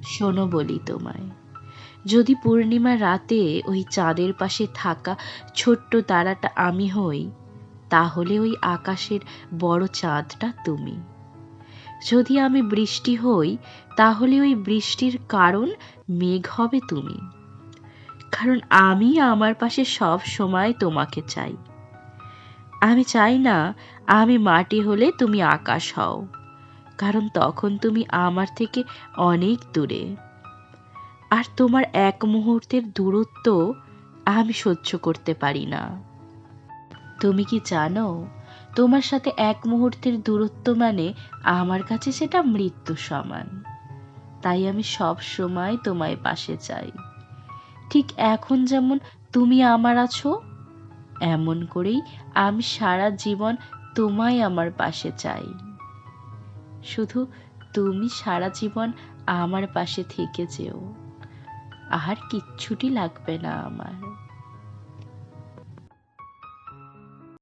শোনো বলি তোমায়, যদি পূর্ণিমা রাতে ওই চাঁদের পাশে থাকা ছোট্ট তারাটা আমি হই, তাহলে ওই আকাশের বড় চাঁদটা তুমি। যদি আমি বৃষ্টি হই, তাহলে ওই বৃষ্টির কারণ মেঘ হবে তুমি। কারণ আমি আমার পাশে সব সময় তোমাকে চাই। আমি চাই না আমি মাটি হলে তুমি আকাশ হও, কারণ তখন তুমি আমার থেকে অনেক দূরে। আর তোমার এক মুহূর্তের দূরত্ব আমি সহ্য করতে পারি না। তুমি কি জানো, তোমার সাথে এক মুহূর্তের দূরত্ব মানে আমার কাছে সেটা মৃত্যু সমান। তাই আমি সব সময় তোমায় পাশে চাই। ঠিক এখন যেমন তুমি আমার আছো, এমন করেই আমি সারা জীবন তোমায় আমার পাশে চাই। শুধু তুমি সারা জীবন আমার পাশে থেকে যেও, আর কিচ্ছুটি লাগবে না আমার।